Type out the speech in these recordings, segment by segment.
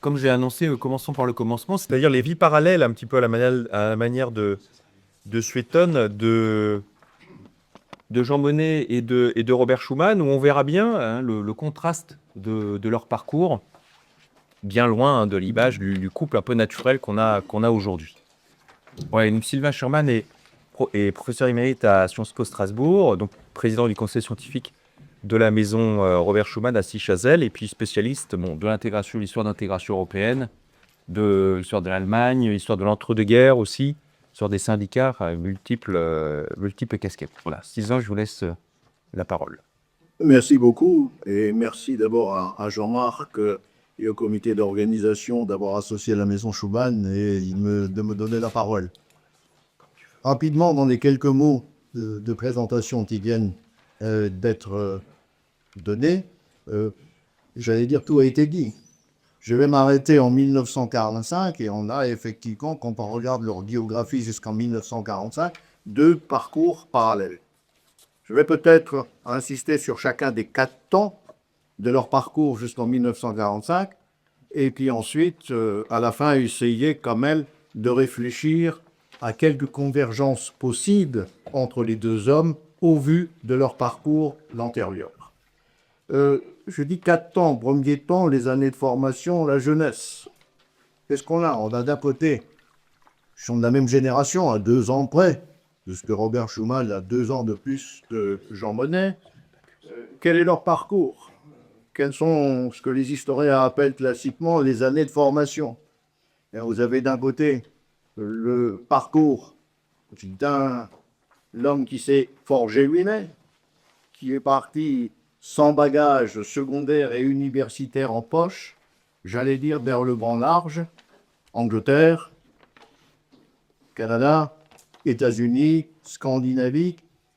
comme j'ai annoncé, commençons par le commencement, c'est-à-dire les vies parallèles, un petit peu à la manière de Suétone, de Jean Monnet et de Robert Schumann, où on verra bien hein, le contraste de leur parcours, bien loin hein, de l'image du couple un peu naturel qu'on a aujourd'hui. Ouais, donc Sylvain Sherman est professeur émérite à Sciences Po Strasbourg, donc président du conseil scientifique de la maison Robert Schumann à Sichazel, et puis spécialiste bon, de l'intégration, l'histoire d'intégration européenne, de l'histoire de l'Allemagne, l'histoire de l'entre-deux-guerres aussi, l'histoire des syndicats, enfin, multiples casquettes. Voilà, Sylvain, je vous laisse la parole. Merci beaucoup et merci d'abord à Jean-Marc et au comité d'organisation d'avoir associé la maison Schumann et de me donner la parole. Rapidement, dans les quelques mots de présentation qui viennent d'être donnés, j'allais dire tout a été dit. Je vais m'arrêter en 1945 et on a effectivement, quand on regarde leur biographie jusqu'en 1945, deux parcours parallèles. Je vais peut-être insister sur chacun des 4 temps de leur parcours jusqu'en 1945 et puis ensuite, à la fin, essayer quand même de réfléchir à quelques convergences possibles entre les deux hommes au vu de leur parcours l'antérieur. Je dis 4 temps. Premier temps, les années de formation, la jeunesse. Qu'est-ce qu'on a? On a d'un côté, ils sont de la même génération, à 2 ans près, puisque Robert Schumann a 2 ans de plus que Jean Monnet. Quel est leur parcours? Quels sont ce que les historiens appellent classiquement les années de formation? Et vous avez d'un côté le parcours d'un homme qui s'est forgé lui-même, qui est parti sans bagage secondaire et universitaire en poche, j'allais dire vers le grand large, Angleterre, Canada, États-Unis, Scandinavie,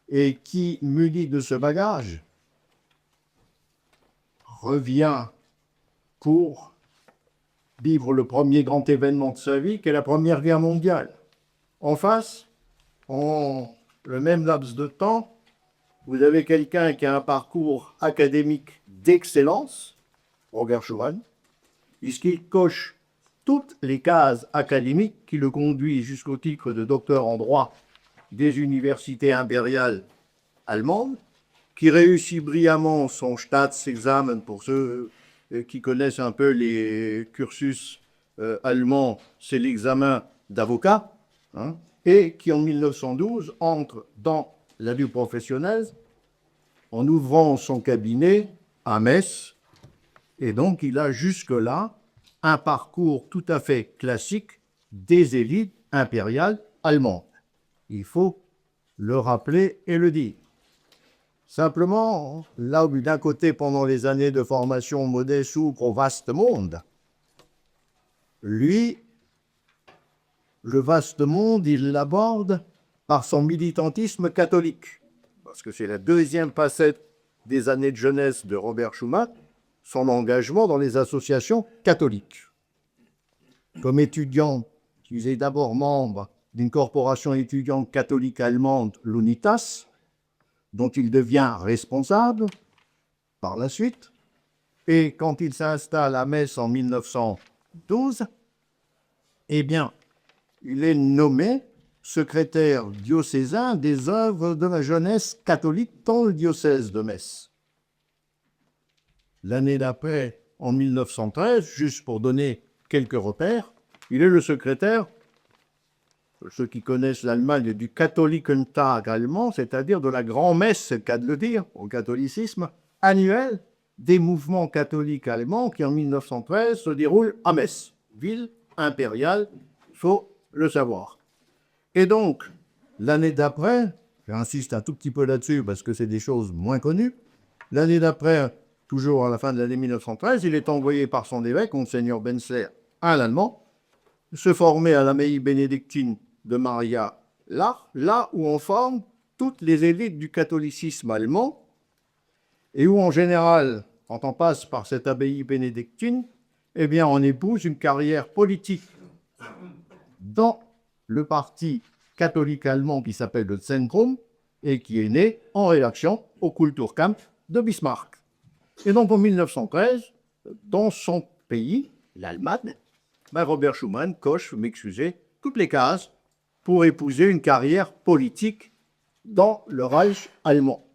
et qui, muni de ce bagage, revient pour vivre le premier grand événement de sa vie, qui est la Première Guerre mondiale. En face, en le même laps de temps, vous avez quelqu'un qui a un parcours académique d'excellence, Robert Schumann, puisqu'il coche toutes les cases académiques qui le conduisent jusqu'au titre de docteur en droit des universités impériales allemandes, qui réussit brillamment son Staatsexamen, pour ceux qui connaissent un peu les cursus allemands, c'est l'examen d'avocat, hein, et qui en 1912 entre dans la vie professionnelle en ouvrant son cabinet à Metz, et donc il a jusque-là un parcours tout à fait classique des élites impériales allemandes. Il faut le rappeler et le dire. Simplement, là où d'un côté, pendant les années de formation, Monnet s'ouvre au vaste monde, lui, le vaste monde, il l'aborde par son militantisme catholique. Parce que c'est la deuxième facette des années de jeunesse de Robert Schumann, son engagement dans les associations catholiques. Comme étudiant, il est d'abord membre d'une corporation étudiante catholique allemande, l'UNITAS, dont il devient responsable par la suite. Et quand il s'installe à Metz en 1912, eh bien, il est nommé secrétaire diocésain des œuvres de la jeunesse catholique dans le diocèse de Metz. L'année d'après, en 1913, juste pour donner quelques repères, il est le secrétaire, ceux qui connaissent l'Allemagne, du Katholikentag allemand, c'est-à-dire de la grand-messe, c'est le cas de le dire, au catholicisme, annuel des mouvements catholiques allemands qui, en 1913, se déroulent à Metz, ville impériale, il faut le savoir. Et donc, l'année d'après, j'insiste un tout petit peu là-dessus parce que c'est des choses moins connues, l'année d'après, toujours à la fin de l'année 1913, il est envoyé par son évêque, Monseigneur Benzler, un Allemand, se former à l'abbaye bénédictine de Maria Laach, là où on forme toutes les élites du catholicisme allemand, et où en général, quand on passe par cette abbaye bénédictine, eh bien on épouse une carrière politique dans le parti catholique allemand qui s'appelle le Zentrum, et qui est né en réaction au Kulturkampf de Bismarck. Et donc en 1913, dans son pays, l'Allemagne, ben Robert Schuman coche, vous m'excusez, toutes les cases pour épouser une carrière politique dans le Reich allemand.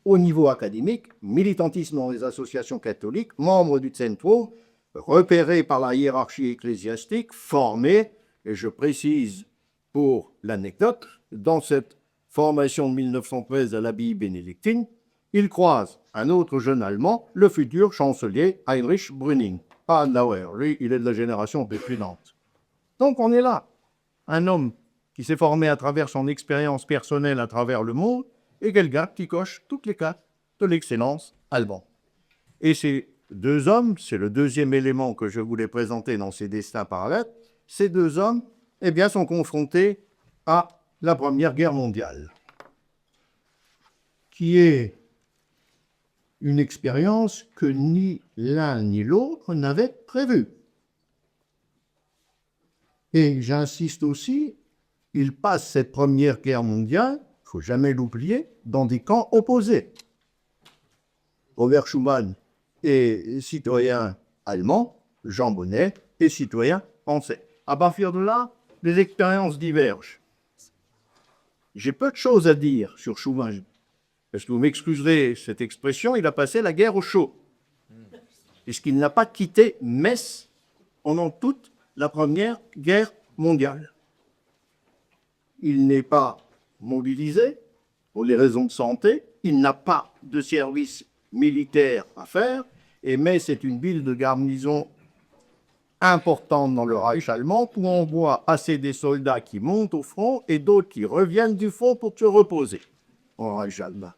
Au niveau académique, militantisme dans les associations catholiques, membre du Zentrum, repéré par la hiérarchie ecclésiastique, formé, et je précise pour l'anecdote, dans cette formation de 1913 à l'abbaye bénédictine, il croise un autre jeune Allemand, le futur chancelier Heinrich Brüning. Pas Adenauer, lui, il est de la génération précédente. Donc on est là, un homme qui s'est formé à travers son expérience personnelle à travers le monde, et quelqu'un qui coche toutes les cases de l'excellence allemande. Et ces deux hommes, c'est le deuxième élément que je voulais présenter dans ces destins parallèles, ces deux hommes eh bien, sont confrontés à la Première Guerre mondiale, qui est une expérience que ni l'un ni l'autre n'avait prévue. Et j'insiste aussi, ils passent cette Première Guerre mondiale, il ne faut jamais l'oublier, dans des camps opposés. Robert Schuman est citoyen allemand, Jean Monnet est citoyen français. À partir de là, les expériences divergent. J'ai peu de choses à dire sur Schuman. Parce que vous m'excuserez cette expression, il a passé la guerre au chaud. Puisqu'il n'a pas quitté Metz pendant toute la Première Guerre mondiale. Il n'est pas mobilisé pour les raisons de santé, il n'a pas de service militaire à faire, et Metz est une ville de garnison importante dans le Reich allemand, où on voit assez des soldats qui montent au front et d'autres qui reviennent du front pour se reposer au Reich allemand.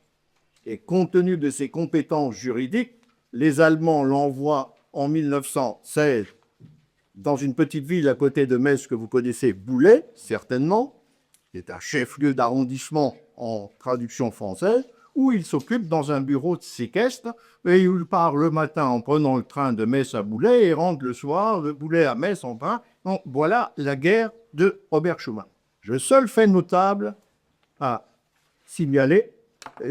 Et compte tenu de ses compétences juridiques, les Allemands l'envoient en 1916 dans une petite ville à côté de Metz que vous connaissez, Boulay, certainement, qui est un chef-lieu d'arrondissement en traduction française, où il s'occupe dans un bureau de séquestre, et il part le matin en prenant le train de Metz à Boulay et rentre le soir de Boulay à Metz en train. Donc voilà la guerre de Robert Schuman. Le seul fait notable à signaler,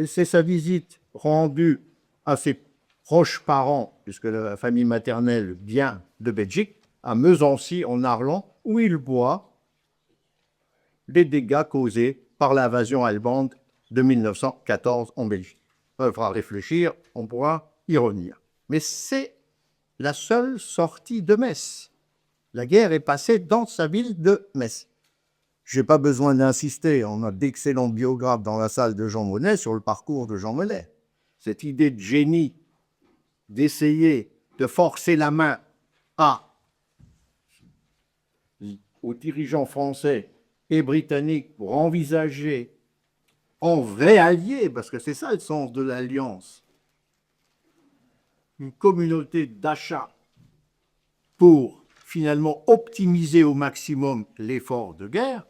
c'est sa visite rendue à ses proches parents, puisque la famille maternelle vient de Belgique, à Mezancy en Arlon, où il voit les dégâts causés par l'invasion allemande de 1914 en Belgique. Il faudra réfléchir, on pourra y revenir. Mais c'est la seule sortie de Metz. La guerre est passée dans sa ville de Metz. Je n'ai pas besoin d'insister, on a d'excellents biographes dans la salle de Jean Monnet sur le parcours de Jean Monnet. Cette idée de génie d'essayer de forcer la main aux dirigeants français et britanniques pour envisager en vrai allié, parce que c'est ça le sens de l'alliance, une communauté d'achat pour finalement optimiser au maximum l'effort de guerre.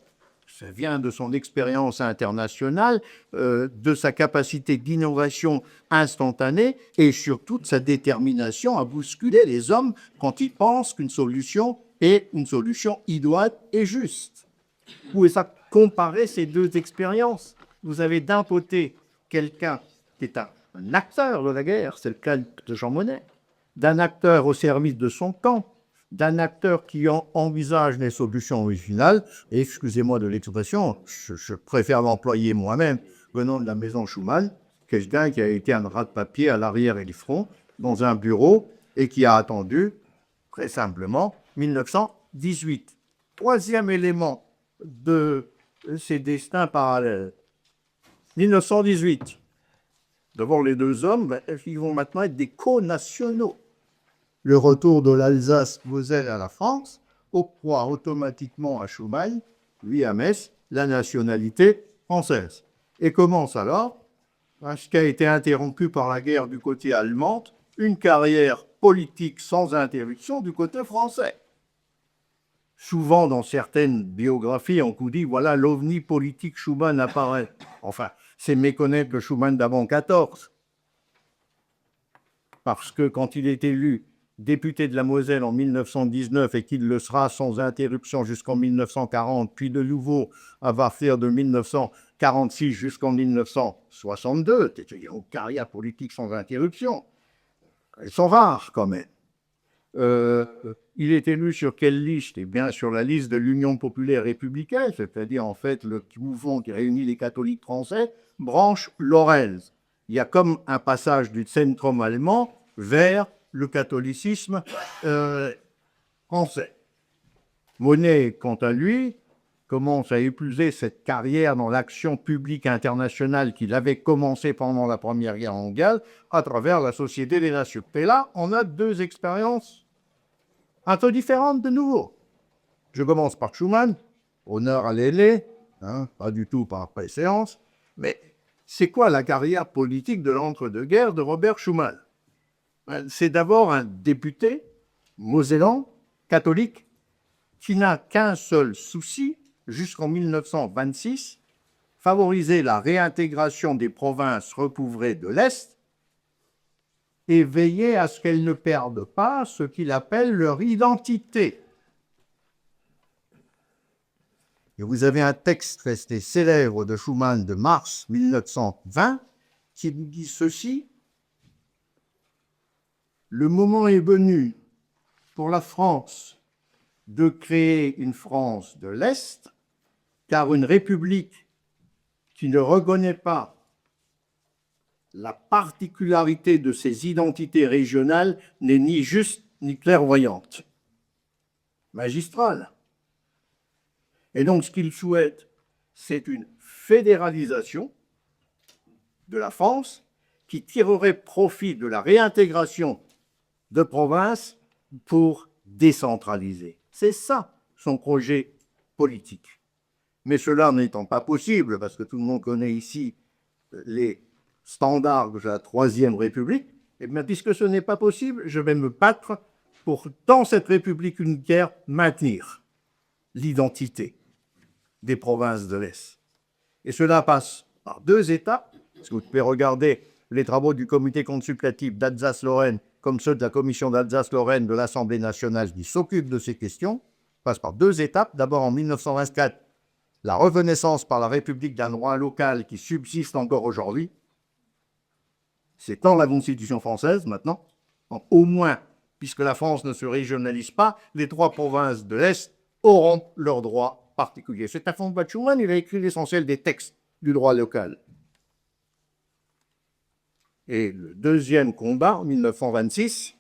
Ça vient de son expérience internationale, de sa capacité d'innovation instantanée et surtout de sa détermination à bousculer les hommes quand ils pensent qu'une solution est une solution idoine et juste. Vous pouvez ça comparer ces deux expériences. Vous avez d'un côté quelqu'un qui est un acteur de la guerre, c'est le cas de Jean Monnet, d'un acteur au service de son camp, d'un acteur qui envisage les solutions originales, et excusez-moi de l'expression, je préfère l'employer moi-même, venant de la maison Schuman, quelqu'un qui a été un rat de papier à l'arrière et le front, dans un bureau, et qui a attendu, très simplement, 1918. Troisième élément de ces destins parallèles. 1918. Devant les deux hommes, ils vont maintenant être des co-nationaux. Le retour de l'Alsace-Moselle à la France octroie automatiquement à Schuman, lui à Metz, la nationalité française. Et commence alors, ce qui a été interrompu par la guerre du côté allemand, une carrière politique sans interruption du côté français. Souvent, dans certaines biographies, on vous dit, voilà, l'ovni politique Schuman apparaît. Enfin, c'est méconnaître le Schuman d'avant 14. Parce que quand il est élu député de la Moselle en 1919 et qu'il le sera sans interruption jusqu'en 1940, puis de nouveau à partir de 1946 jusqu'en 1962, c'est une carrière politique sans interruption. Elles sont rares quand même. Il est élu sur quelle liste? Eh bien, sur la liste de l'Union populaire républicaine, c'est-à-dire en fait le mouvement qui réunit les catholiques français, branche Lorraise. Il y a comme un passage du centrum allemand vers le catholicisme français. Monet, quant à lui, commence à épouser cette carrière dans l'action publique internationale qu'il avait commencée pendant la Première Guerre mondiale à travers la Société des Nations. Et là, on a deux expériences un peu différentes de nouveau. Je commence par Schuman, honneur à Lélé, pas du tout par préséance, mais c'est quoi la carrière politique de l'entre-deux-guerres de Robert Schuman? C'est d'abord un député mosellan, catholique, qui n'a qu'un seul souci, jusqu'en 1926, favoriser la réintégration des provinces recouvrées de l'Est et veiller à ce qu'elles ne perdent pas ce qu'il appelle leur identité. Et vous avez un texte resté célèbre de Schuman de mars 1920 qui nous dit ceci: « Le moment est venu pour la France de créer une France de l'Est, car une république qui ne reconnaît pas la particularité de ses identités régionales n'est ni juste ni clairvoyante. » Magistrale. Et donc, ce qu'il souhaite, c'est une fédéralisation de la France qui tirerait profit de la réintégration de provinces pour décentraliser. C'est ça son projet politique. Mais cela n'étant pas possible, parce que tout le monde connaît ici les standards de la Troisième République, et bien, puisque ce n'est pas possible, je vais me battre pour, dans cette République unitaire, maintenir l'identité des provinces de l'Est. Et cela passe par deux étapes, parce que vous pouvez regarder les travaux du comité consultatif d'Alsace-Lorraine comme ceux de la commission d'Alsace-Lorraine de l'Assemblée nationale qui s'occupe de ces questions, passe par deux étapes. D'abord, en 1924, la reconnaissance par la République d'un droit local qui subsiste encore aujourd'hui. C'est dans la Constitution française, maintenant. Au moins, puisque la France ne se régionalise pas, les trois provinces de l'Est auront leurs droits particuliers. C'est un fond de Schuman, il a écrit l'essentiel des textes du droit local. Et le deuxième combat, en 1926,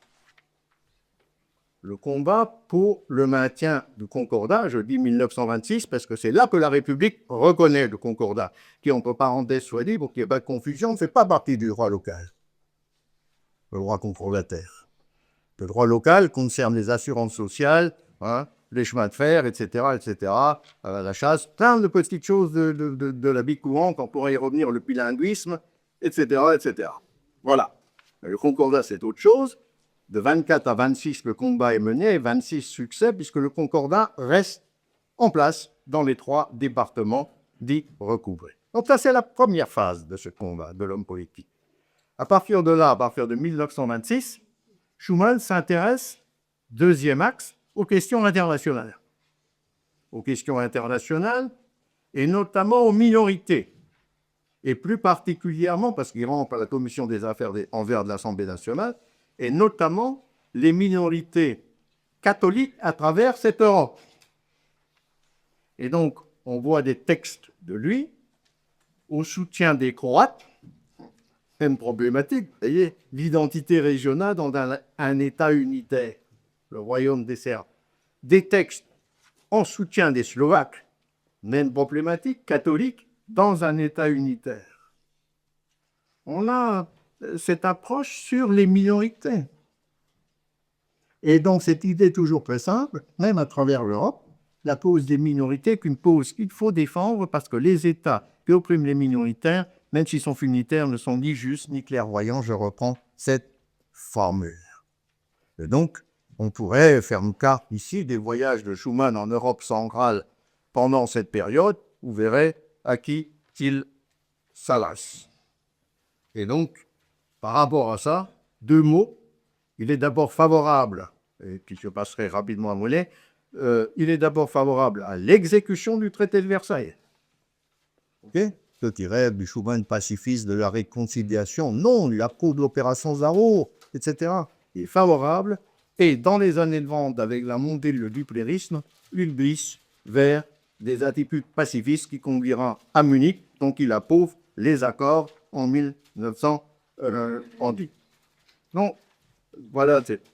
le combat pour le maintien du concordat, je dis 1926 parce que c'est là que la République reconnaît le concordat, qui, entre parenthèses, soit dit, pour qu'il n'y ait pas de confusion, ne fait pas partie du droit local, le droit concordataire. Le droit local concerne les assurances sociales, les chemins de fer, etc., la chasse, plein de petites choses de la vie courante, on pourrait y revenir, le bilinguisme, etc. Voilà. Le concordat, c'est autre chose. De 24 à 26, le combat est mené, et 26 succès, puisque le concordat reste en place dans les trois départements dits recouvrés. Donc ça, c'est la première phase de ce combat de l'homme politique. À partir de là, à partir de 1926, Schuman s'intéresse, deuxième axe, aux questions internationales. Aux questions internationales, et notamment aux minorités. Et plus particulièrement, parce qu'il rentre à la commission des affaires envers de l'Assemblée nationale, et notamment les minorités catholiques à travers cette Europe. Et donc, on voit des textes de lui au soutien des Croates, même problématique, vous voyez, l'identité régionale dans un État unitaire, le royaume des Serbes. Des textes en soutien des Slovaques, même problématique, catholiques, dans un État unitaire. On a cette approche sur les minorités. Et donc, cette idée toujours très simple, même à travers l'Europe, la cause des minorités est une cause qu'il faut défendre parce que les États qui oppriment les minoritaires, même s'ils sont unitaires, ne sont ni justes ni clairvoyants. Je reprends cette formule. Et donc, on pourrait faire une carte ici des voyages de Schuman en Europe centrale pendant cette période. Vous verrez à qui il s'adresse. Et donc, par rapport à ça, deux mots. Il est d'abord favorable, et puis je passerai rapidement à Mollet, il est d'abord favorable à l'exécution du traité de Versailles. Ceux qui rêvent du Schuman pacifiste, de la réconciliation, non, il approuve l'opération Zarro, etc. Il est favorable Et dans les années de vente, avec la montée du duplérisme, il glisse vers des attitudes pacifistes qui conduira à Munich, donc il approuve les accords en 1910. Donc, voilà cette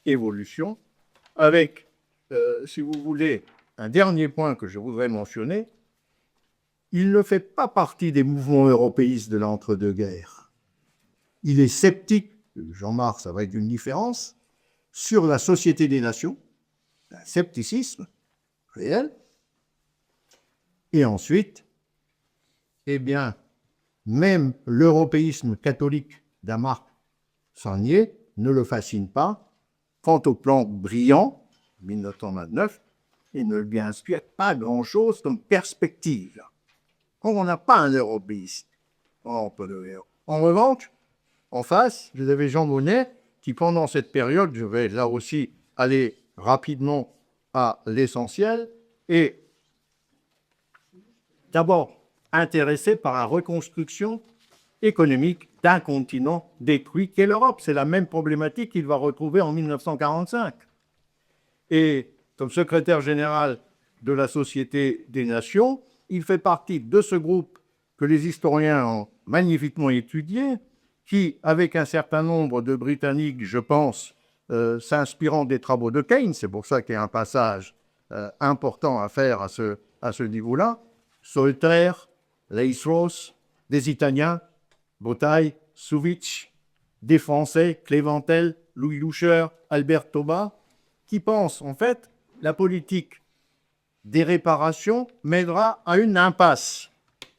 évolution. Avec, si vous voulez, un dernier point que je voudrais mentionner, il ne fait pas partie des mouvements européistes de l'entre-deux-guerres. Il est sceptique, Jean-Marc, ça va être une différence, sur la Société des Nations, un scepticisme réel. Et ensuite, eh bien, même l'européisme catholique d'Amarck Sarnier ne le fascine pas. Quant au plan brillant, 1929, il ne lui inspire pas grand-chose comme perspective. On n'a pas un européiste. En revanche, en face, vous avez Jean Monnet, qui pendant cette période, je vais là aussi aller rapidement à l'essentiel, est d'abord intéressé par la reconstruction économique d'un continent détruit qu'est l'Europe. C'est la même problématique qu'il va retrouver en 1945. Et comme secrétaire général de la Société des Nations, il fait partie de ce groupe que les historiens ont magnifiquement étudié, qui, avec un certain nombre de Britanniques, je pense, s'inspirant des travaux de Keynes, c'est pour ça qu'il y a un passage important à faire à ce niveau-là, Solter, Leigh-Strauss, des Italiens, Bataille, Souvitch, des Français, Cléventel, Louis Loucheur, Albert Thomas, qui pensent en fait la politique des réparations mènera à une impasse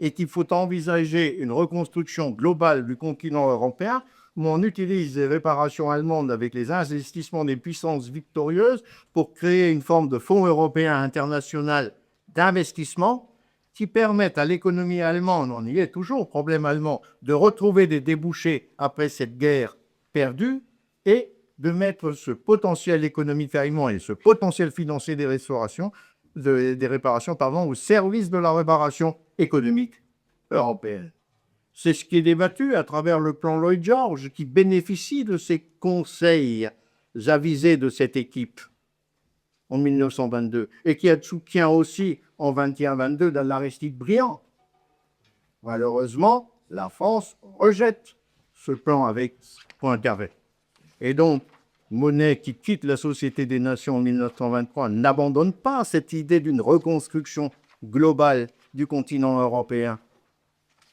et qu'il faut envisager une reconstruction globale du continent européen où on utilise les réparations allemandes avec les investissements des puissances victorieuses pour créer une forme de fonds européen international d'investissement qui permettent à l'économie allemande, on y est toujours, problème allemand, de retrouver des débouchés après cette guerre perdue et de mettre ce potentiel économique allemand et ce potentiel financier des réparations au service de la réparation économique européenne. C'est ce qui est débattu à travers le plan Lloyd George, qui bénéficie de ces conseils avisés de cette équipe en 1922 et qui soutient aussi en 21-22 dans l'Aristide Briand. Malheureusement, la France rejette ce plan avec Poincaré. Et donc, Monnet, qui quitte la Société des Nations en 1923, n'abandonne pas cette idée d'une reconstruction globale du continent européen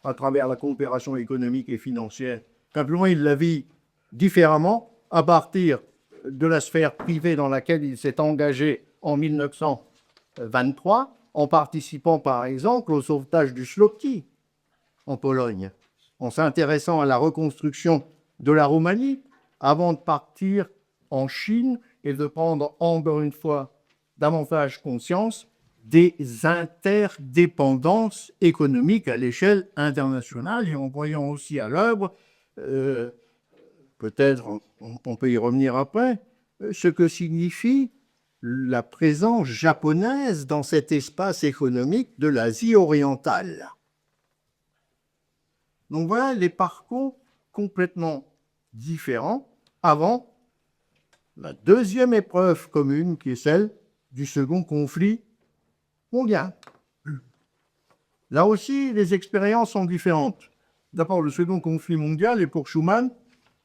à travers la coopération économique et financière. Simplement, il la vit différemment à partir de la sphère privée dans laquelle il s'est engagé en 1923, en participant par exemple au sauvetage du Szlóki en Pologne, en s'intéressant à la reconstruction de la Roumanie, avant de partir en Chine et de prendre encore une fois davantage conscience des interdépendances économiques à l'échelle internationale et en voyant aussi à l'œuvre, peut-être on peut y revenir après, ce que signifie la présence japonaise dans cet espace économique de l'Asie orientale. Donc voilà les parcours complètement différents avant la deuxième épreuve commune qui est celle du second conflit mondial. Là aussi, les expériences sont différentes. D'abord, le second conflit mondial est pour Schuman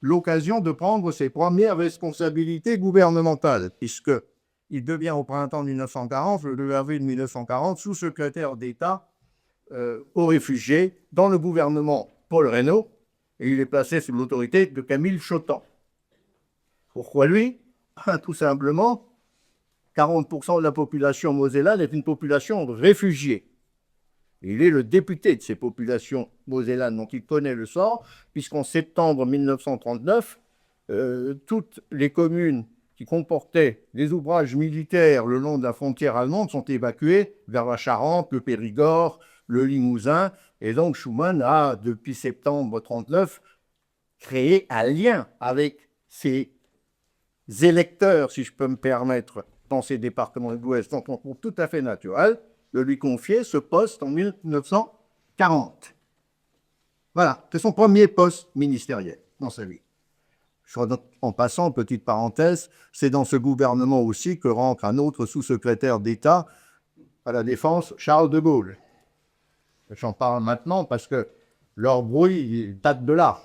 l'occasion de prendre ses premières responsabilités gouvernementales, puisqu'il devient au printemps 1940, le 2 avril 1940, sous-secrétaire d'État aux réfugiés dans le gouvernement Paul Reynaud, et il est placé sous l'autorité de Camille Chotan. Pourquoi lui ? Tout simplement, 40% de la population mosellane est une population de réfugiés. Il est le député de ces populations mosellanes, donc il connaît le sort, puisqu'en septembre 1939, toutes les communes qui comportaient des ouvrages militaires le long de la frontière allemande sont évacuées vers la Charente, le Périgord, le Limousin. Et donc Schuman a, depuis septembre 1939, créé un lien avec ces électeurs, si je peux me permettre, dans ces départements de l'Ouest. Donc on trouve tout à fait naturel de lui confier ce poste en 1940. Voilà, c'est son premier poste ministériel dans sa vie. En passant, petite parenthèse, c'est dans ce gouvernement aussi que rentre un autre sous-secrétaire d'État à la Défense, Charles de Gaulle. J'en parle maintenant parce que leur bruit date de là.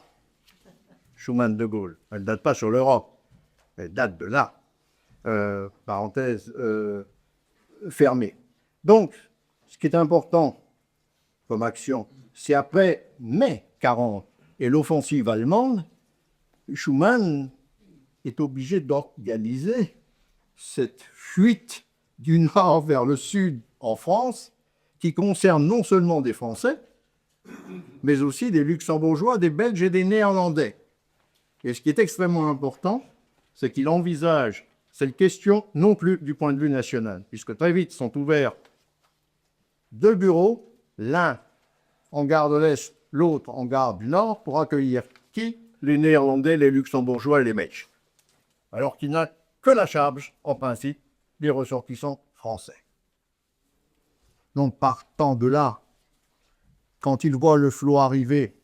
Schuman-de Gaulle. Elle ne date pas sur l'Europe. Elle date de là. Parenthèse fermée. Donc, ce qui est important comme action, c'est après mai 40 et l'offensive allemande, Schuman est obligé d'organiser cette fuite du nord vers le sud en France, qui concerne non seulement des Français, mais aussi des Luxembourgeois, des Belges et des Néerlandais. Et ce qui est extrêmement important, c'est qu'il envisage cette question non plus du point de vue national, puisque très vite sont ouverts deux bureaux, l'un en gare de l'Est, l'autre en gare du Nord, pour accueillir qui? Les Néerlandais, les Luxembourgeois et les Belges. Alors qu'il n'a que la charge, en principe, des ressortissants français. Donc, partant de là, quand il voit le flot arriver,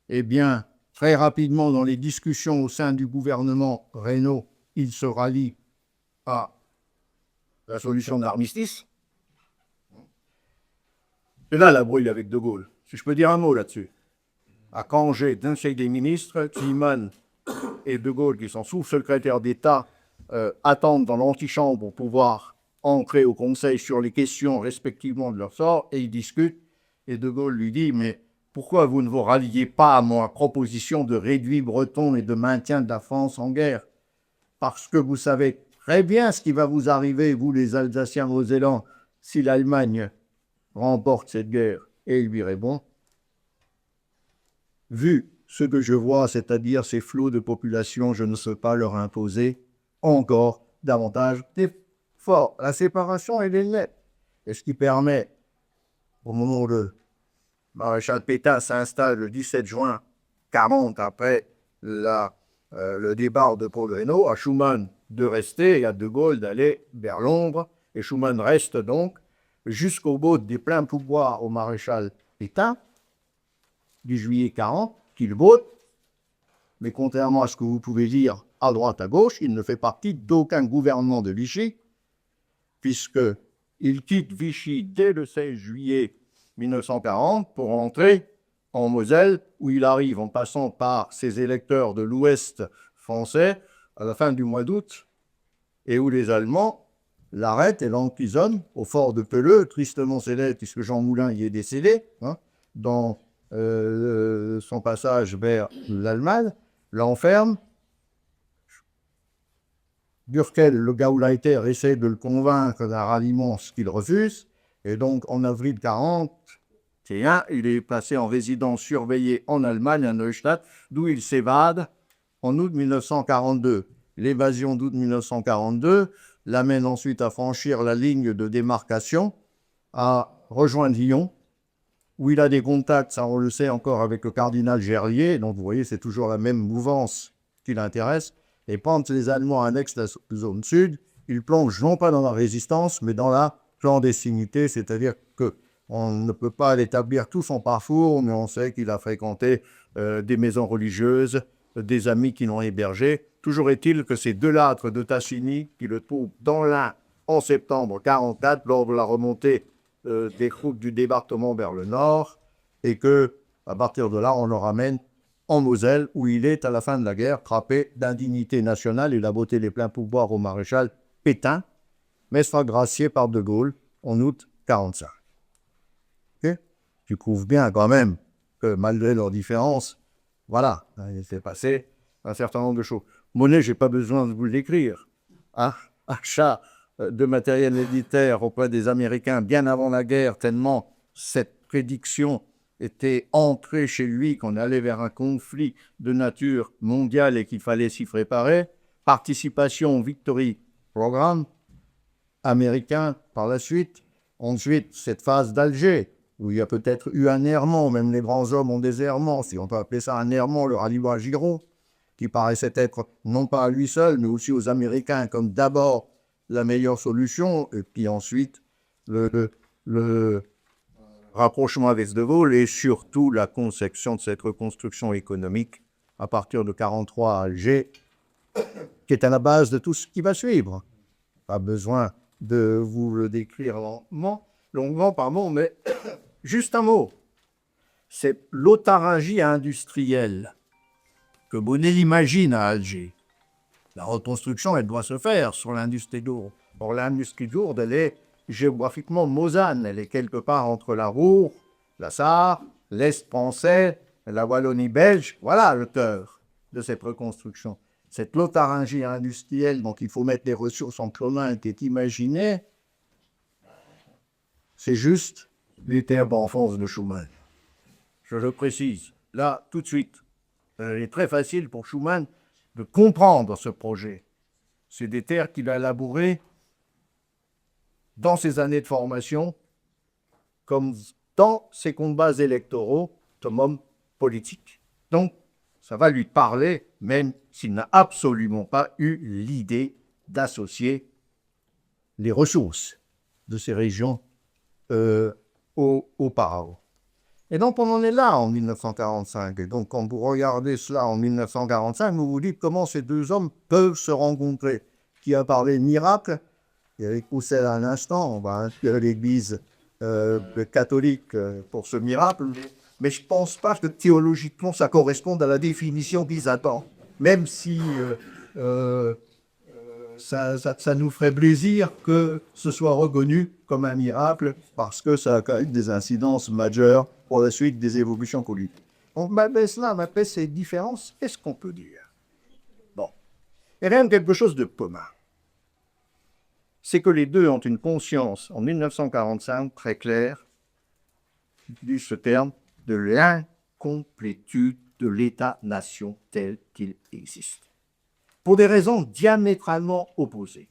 eh bien, très rapidement, dans les discussions au sein du gouvernement Reynaud, il se rallie à la solution d'armistice. Et là, la brouille avec De Gaulle. Si je peux dire un mot là-dessus. À Angers, d'un Conseil des ministres, Schuman et De Gaulle, qui sont sous-secrétaires d'État, attendent dans l'antichambre pour pouvoir entrer au Conseil sur les questions respectivement de leur sort, et ils discutent. Et De Gaulle lui dit, mais pourquoi vous ne vous ralliez pas à ma proposition de réduit breton et de maintien de la France en guerre? Parce que vous savez très bien ce qui va vous arriver, vous les Alsaciens mosellans, si l'Allemagne remporte cette guerre. Et il lui répond, vu ce que je vois, c'est-à-dire ces flots de population, je ne sais pas leur imposer encore davantage d'efforts. La séparation, elle est nette. Et ce qui permet, au moment où le maréchal Pétain s'installe le 17 juin 40, après le départ de Paul Reynaud, à Schuman de rester et à De Gaulle d'aller vers Londres. Et Schuman reste donc jusqu'au bout des pleins pouvoirs au maréchal Pétain, du juillet 40, qu'il vote, mais contrairement à ce que vous pouvez dire à droite, à gauche, il ne fait partie d'aucun gouvernement de Vichy, puisqu'il quitte Vichy dès le 16 juillet 1940 pour entrer en Moselle, où il arrive en passant par ses électeurs de l'Ouest français à la fin du mois d'août, et où les Allemands l'arrêtent et l'emprisonnent au fort de Peleux, tristement célèbre, puisque Jean Moulin y est décédé, dans son passage vers l'Allemagne, l'enferme. Burkel, le Gauleiter, essaie de le convaincre d'un ralliement, ce qu'il refuse, et donc en avril 41, il est placé en résidence surveillée en Allemagne, à Neustadt, d'où il s'évade en août 1942. L'évasion d'août 1942 l'amène ensuite à franchir la ligne de démarcation, à rejoindre Lyon, où il a des contacts, ça on le sait encore, avec le cardinal Gerlier. Donc vous voyez, c'est toujours la même mouvance qui l'intéresse. Et quand les Allemands annexent la zone sud, ils plongent non pas dans la résistance, mais dans la clandestinité, c'est-à-dire qu'on ne peut pas l'établir tout son parcours, mais on sait qu'il a fréquenté des maisons religieuses, des amis qui l'ont hébergé. Toujours est-il que ces deux âtres de Tassigny, qui le trouvent dans l'Ain en septembre 1944, lors de la remontée des troupes du débarquement vers le nord, et que, à partir de là, on le ramène en Moselle, où il est, à la fin de la guerre, frappé d'indignité nationale. Il a voté les pleins pouvoirs au maréchal Pétain, mais sera gracié par De Gaulle en août 1945. Okay? Tu prouves bien quand même que malgré leurs différences, voilà, il s'est passé un certain nombre de choses. Monet, je n'ai pas besoin de vous l'écrire. Achat de matériel militaire auprès des Américains bien avant la guerre, tellement cette prédiction était entrée chez lui qu'on allait vers un conflit de nature mondiale et qu'il fallait s'y préparer. Participation au Victory Programme américain par la suite. Ensuite, cette phase d'Alger, où il y a peut-être eu un errement, même les grands hommes ont des errements, si on peut appeler ça un errement, le ralliement à Giron, qui paraissait être, non pas à lui seul, mais aussi aux Américains, comme d'abord la meilleure solution, et puis ensuite le rapprochement avec De Gaulle et surtout la conception de cette reconstruction économique à partir de 1943 à Alger, qui est à la base de tout ce qui va suivre. Pas besoin de vous le décrire longuement, mais juste un mot. C'est l'autarcie industrielle que Bonnet imagine à Alger. La reconstruction, elle doit se faire sur l'industrie lourde. Or, l'industrie lourde, elle est géographiquement mosane. Elle est quelque part entre la Ruhr, la Sarre, l'Est français, la Wallonie belge. Voilà le cœur de cette reconstruction. Cette l'autarcie industrielle, dont il faut mettre les ressources en commun, qui est imaginée, c'est juste les terres d'enfance de Schuman. Je le précise, là, tout de suite. Il est très facile pour Schuman de comprendre ce projet. C'est des terres qu'il a labourées dans ses années de formation, comme dans ses combats électoraux comme homme politique. Donc, ça va lui parler, même s'il n'a absolument pas eu l'idée d'associer les ressources de ces régions au Parao. Et donc, on en est là en 1945. Et donc, quand vous regardez cela en 1945, vous vous dites comment ces deux hommes peuvent se rencontrer. Qui a parlé de miracle? Il y avait Roussel à un instant. On va inspirer l'Église catholique pour ce miracle. Mais je ne pense pas que théologiquement, ça corresponde à la définition qu'ils attendent. Même si ça nous ferait plaisir que ce soit reconnu comme un miracle, parce que ça a quand même des incidences majeures pour la suite des évolutions politiques. Donc, malgré ces différences, qu'est-ce qu'on peut dire? Bon. Il y a quand même quelque chose de commun. C'est que les deux ont une conscience, en 1945, très claire, j'utilise ce terme, de l'incomplétude de l'État-nation tel qu'il existe. Pour des raisons diamétralement opposées.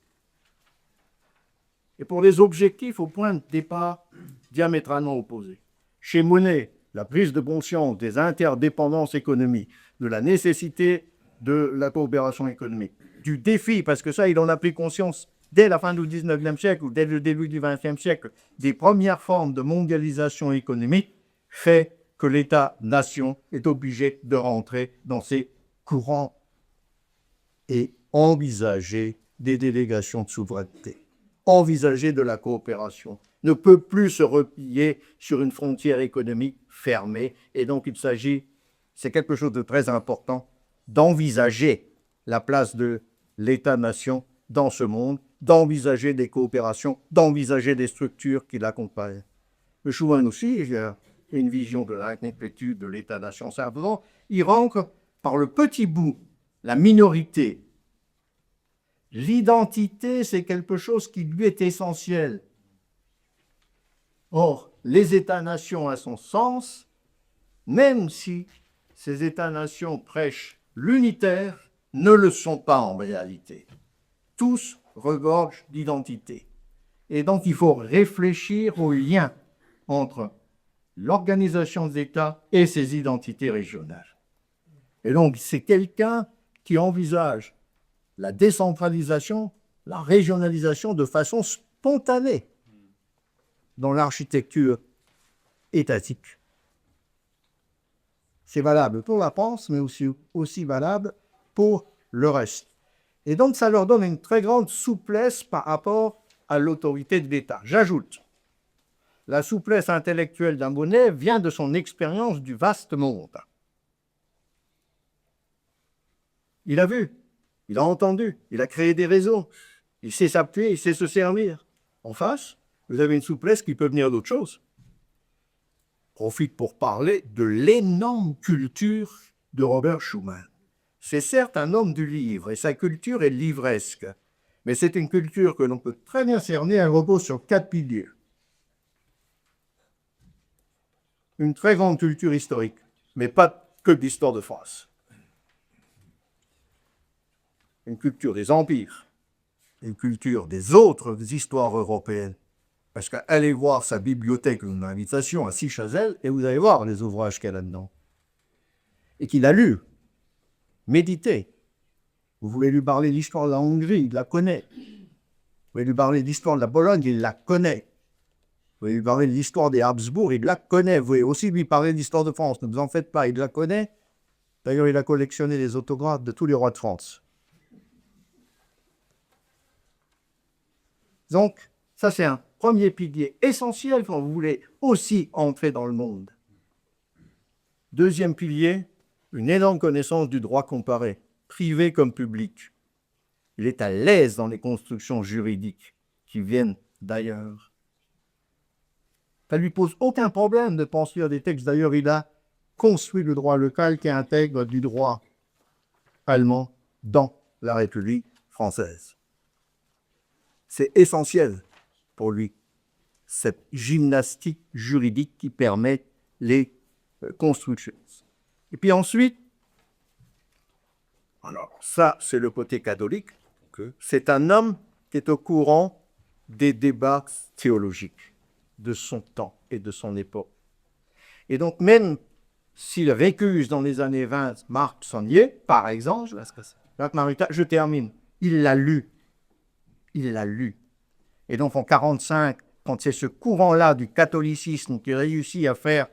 Et pour des objectifs au point de départ diamétralement opposés. Chez Monnet, la prise de conscience des interdépendances économiques, de la nécessité de la coopération économique, du défi, parce que ça, il en a pris conscience dès la fin du 19e siècle ou dès le début du 20e siècle, des premières formes de mondialisation économique, fait que l'État-nation est obligé de rentrer dans ses courants et envisager des délégations de souveraineté, envisager de la coopération, ne peut plus se replier sur une frontière économique fermée. Et donc il s'agit, c'est quelque chose de très important, d'envisager la place de l'État-nation dans ce monde, d'envisager des coopérations, d'envisager des structures qui l'accompagnent. Le Schuman aussi, il a une vision de l'incomplétude de l'État-nation. Simplement, il rentre par le petit bout, la minorité. L'identité, c'est quelque chose qui lui est essentiel. Or, les États-nations à son sens, même si ces États-nations prêchent l'unitaire, ne le sont pas en réalité. Tous regorgent d'identité. Et donc, il faut réfléchir au lien entre l'organisation des États et ses identités régionales. Et donc, c'est quelqu'un qui envisage la décentralisation, la régionalisation de façon spontanée dans l'architecture étatique. C'est valable pour la France, mais aussi valable pour le reste. Et donc, ça leur donne une très grande souplesse par rapport à l'autorité de l'État. J'ajoute, la souplesse intellectuelle d'un Bonnet vient de son expérience du vaste monde. Il a vu, il a entendu, il a créé des réseaux, il sait s'appuyer, il sait se servir. En face, vous avez une souplesse qui peut venir d'autre chose. Profite pour parler de l'énorme culture de Robert Schuman. C'est certes un homme du livre, et sa culture est livresque, mais c'est une culture que l'on peut très bien cerner, elle repose sur 4 piliers. Une très grande culture historique, mais pas que d'histoire de France. Une culture des empires, une culture des autres histoires européennes. Parce qu'allez voir sa bibliothèque, une invitation à Sichazel, et vous allez voir les ouvrages qu'elle a dedans. Et qu'il a lus, médité. Vous voulez lui parler de l'histoire de la Hongrie, il la connaît. Vous voulez lui parler de l'histoire de la Pologne, il la connaît. Vous voulez lui parler de l'histoire des Habsbourg, il la connaît. Vous voulez aussi lui parler de l'histoire de France, ne vous en faites pas, il la connaît. D'ailleurs, il a collectionné les autographes de tous les rois de France. Donc, ça c'est un premier pilier essentiel quand vous voulez aussi entrer dans le monde. Deuxième pilier, une énorme connaissance du droit comparé, privé comme public. Il est à l'aise dans les constructions juridiques qui viennent d'ailleurs. Ça ne lui pose aucun problème de penser à des textes. D'ailleurs, il a construit le droit local qui intègre du droit allemand dans la République française. C'est essentiel pour lui, cette gymnastique juridique qui permet les constructions. Et puis ensuite, alors ça c'est le côté catholique, c'est un homme qui est au courant des débats théologiques de son temps et de son époque. Et donc même s'il a vécu dans les années 20, Marc Sonnier, par exemple, je termine, il l'a lu. Il l'a lu. Et donc en 1945, quand c'est ce courant-là du catholicisme qui réussit à faire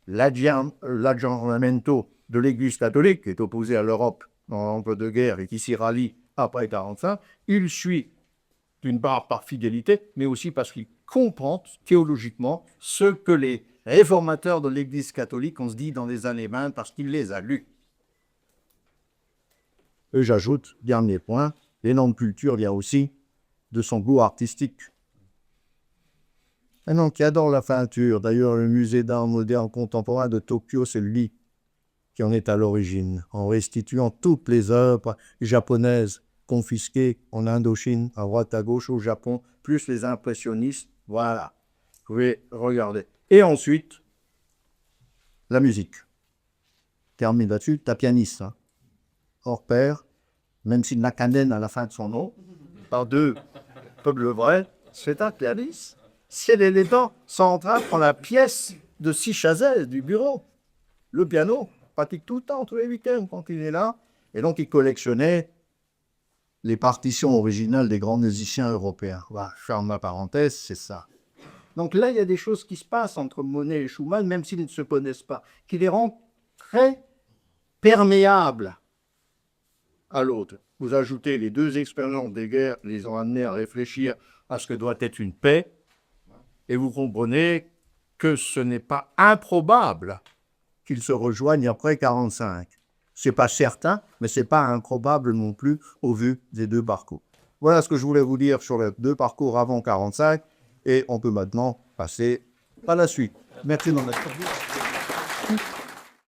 l'aggiornamento de l'Église catholique, qui est opposée à l'Europe dans l'entre-deux-guerres et qui s'y rallie après 1945, il suit d'une part par fidélité, mais aussi parce qu'il comprend théologiquement ce que les réformateurs de l'Église catholique ont dit dans les années 20 parce qu'il les a lus. Et j'ajoute, dernier point, l'énorme culture vient aussi de son goût artistique. Un homme qui adore la peinture. D'ailleurs, le musée d'art moderne contemporain de Tokyo, c'est lui qui en est à l'origine, en restituant toutes les œuvres japonaises confisquées en Indochine, à droite à gauche au Japon, plus les impressionnistes. Voilà, vous pouvez regarder. Et ensuite, la musique. Termine là-dessus, t'as pianiste, hein. Hors pair, même s'il n'a qu'un N à la fin de son nom, par deux peuples vrais, c'est un pianiste. Si elle est les dents centrales dans la pièce de 6 chaises du bureau. Le piano, pratique tout le temps, tous les week-ends quand il est là. Et donc, il collectionnait les partitions originales des grands musiciens européens. Voilà, je ferme ma parenthèse, c'est ça. Donc là, il y a des choses qui se passent entre Monet et Schumann, même s'ils ne se connaissent pas, qui les rendent très perméables à l'autre. Vous ajoutez les deux expériences des guerres, les ont amenés à réfléchir à ce que doit être une paix, et vous comprenez que ce n'est pas improbable qu'ils se rejoignent après 1945. C'est pas certain, mais c'est pas improbable non plus au vu des deux parcours. Voilà ce que je voulais vous dire sur les deux parcours avant 1945, et on peut maintenant passer à la suite. Merci de m'en être